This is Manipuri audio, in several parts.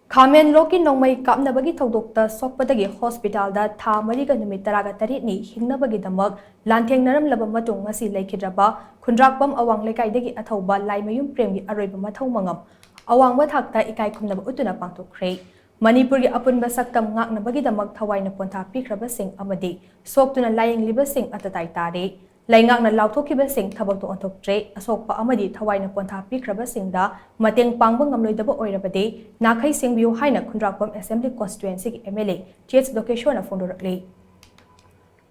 Khamenlok nongmei kapnabagi Thoudokta Shokpadagi hospital da tha mariga numit taraga taritni hingnabagidamak lanthengnaramlaba matung ngasi leikhidraba Khundrakpam Awang Leikai dagi Athouba Laimayum Prem gi aroiba mathou mangam awangba thakta ikai khumnaba uttuna pangthokhre Manipuri apunba saktam ngaknabagidamak thawaina pontha pikraba sing amadi soktuna layengliba sing atatai tare Laingakna lauthokiba sing thabak to onthoktre asokpa amadi thawaina pontha pikraba singda mateng pangba ngamloidaba oirabade nakhai singbiu haina Khundrakpam assembly constituency ki MLA TH location fondorakle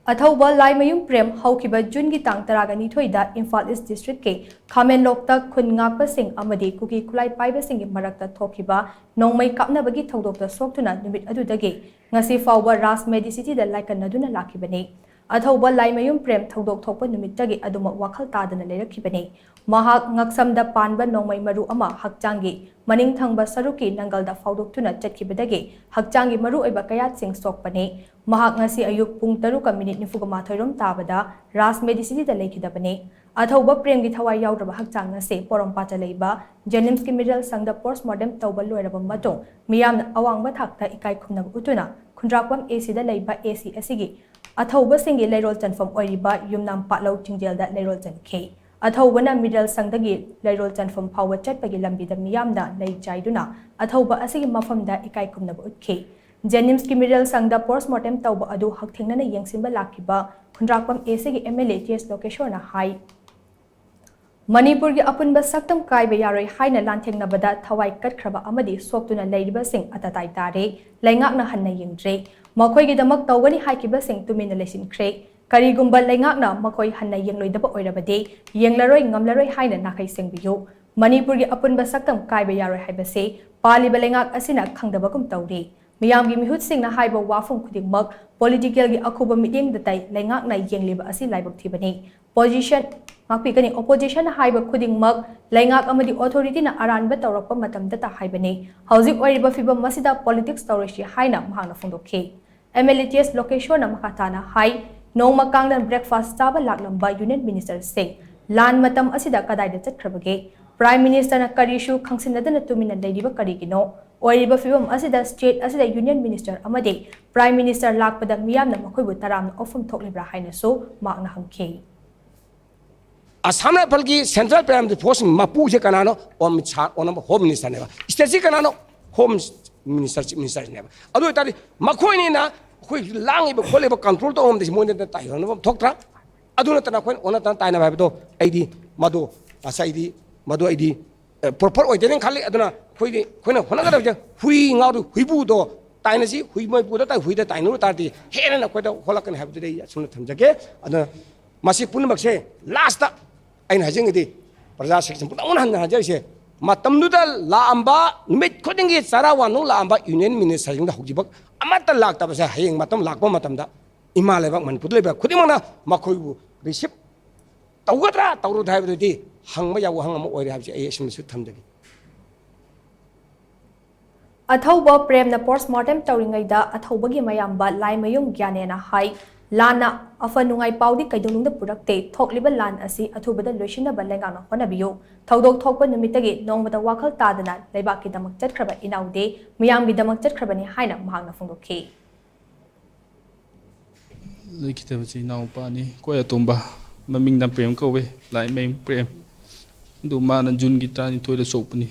Athouba Laimayum Prem haukiba June gi tang taraga nithoida Imphal East district ke Khamenlok ta khungakpa sing amadi kuki khulai paiba sing gi marakta thokiba nongmei kapnabagi Thoudokta soktuna numit adudagi ngasi fawba ras medicity da laikanaduna lakibani Athouba Laimayum Prem Thoudok thokpa numittagi aduma wakhal tadana leirakhibani mahak ngaksamda panba nongmai maru ama hakchangi maning thangba saruki nangalda fawdoktuna chatkibadagi hakchangi maru oiba kayat sing sokpani mahak ngasi ayuk pung 3:49 tabada ras medicity da leikhidabani Athouba Prem gi thawai yauraba hakchang ngase porompata leiba Jenims ki middle sangda postmortem tawba loiraba matung miyamna awangba thakta ikai khumnaba uttuna Khundrakpam AC da leiba AC asigi Athouba singi leirol chanfam oiriba yumnam patlau tingjel da leirol chankhe Athouba na middle sangdagi leirol chanfam phawa chatpagi lambi da miyamna lei chaiduna Athouba asigi mafam da ikai khumnaba utkhe Jenims ki middle sangda postmortem tawba adu hakthengnana yengsimba lakhiba Khundrakpam AC gi MLA TS location na hai Manipur gi apunba saktam kaiba yaroi haina lanthengnaramlaba thawai katkraba amadi soktuna leiriba sing atatai tare laingakna hanna yengdre makhoi gi damak tawgani haikiba sing tumina lesinkhre karigumba laingakna makhoi hanna yengloidaba oirabade yenglaroi ngamlaroi haina nakai sengbiyu Manipur gi apunba saktam kaiba yaroi haibase paliba laingak asina khangdabagum tawri miyamgi mihut singna haiba wafum khudingmak political gi akhuba meeting datai laingakna yengliba asi laibak thibani position ngakpikani opposition haiba khudingmak laingak amadi authority na aranba tawrakpa matamda ta haibani hauzik oiriba fibam masida politics tawrishi haina mahangna phongdokhe MLTS location na makatana hai nongma kangdan breakfast chaba laklamba union minister sing lan matam asida kadaida chatkrabage prime minister na karishu khangsinadana tumina leidiba karigino oiriba fibam asida state asida union minister amade prime minister lakpada miyamna makhoibu taramna ofum thoklibra haina so makna hangkhe Assam Palki Central Prime Force Mapu Canano or Home Minister never. State Canano Home Minister never. Although that Macoinina, who is long able control to home this morning that I don't talk. Aduna Onatan Tainabado, ID, Mado, Asaidi, Mado ID, proper or didn't call it Aduna, when another wheeing out of Huibudo, Dynasty, we might put that with the Tainu Tati, here and a quarter of Holakan have today as soon as Tamjake, and Masipunabak last up. Ain hajing iti praja section pun unang hajar se matam nuda la amba numit koding it sarawa no la amba union minister yung da hujibak amata lak ta basa hayeng matam lakpa matam da imalebak Manipur lebak kuding mana makoibu receipt tawgadra tawru dhai budi hangma yawu hangma oire habje ay simsu thamdagi Athouba Prem na postmortem tawringai da Athouba gi mayamba Laimayum gyanena hai Lana afanungai paudi kaidunungda purakte thokliba lan asi athubada loishinaba lengana honabiyo Thoudok thokpa numitagi nongmata wakhal tadana leibaki damak chatkraba inaude miyamgi damak chatkrabani haina mahangna phongdokhe Leikhidre chi naupa ni koya tomba maming na Prem kowe Laimayum Prem du mana June gi tani thoida sokpani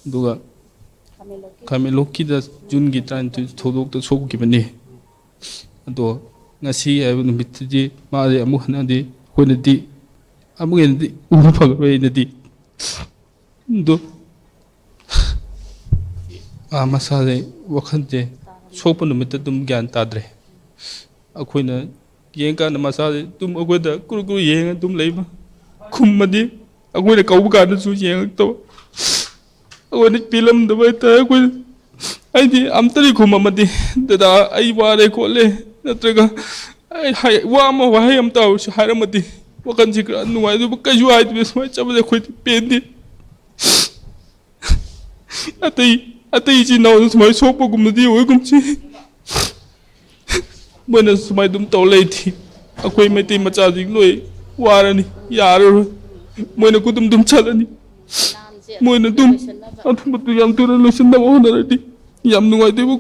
duga Khamenlok ki da June gi tani Thoudok ta sokgibani ado ngasi ay numiti maari amu hanadi honadi amu ngi ubu phagwe nadi do masale wakhante sopa numita dum gyan tadre akoina yenga na masale dum agoda kuru yenga dum leiba khumadi agoina kauba ka su yenga to agoina pilam da bai ta agoina aidi amtari khumamadi dada ai ware khole natraga ai wama wahai am taw haramati wakan jikra nuai du kaju ai du smai chabale khoi pendi atai ji naw smai sopo gumdi oi gumchi mena smai dum taw leithi akoi meti macha jing loi warani yaro mena kudum dum chalani ꯃꯣꯏꯅ ꯑꯗꯨꯝ ꯑꯊꯨꯝꯕꯗꯨ ꯌꯥꯝ ꯊꯨꯅ ꯂꯣꯏꯁꯤꯟꯅꯕ ꯍꯣꯠꯅꯔꯗꯤ ꯌꯥꯝ ꯅꯨꯡꯉꯥꯏꯗꯣꯏꯕ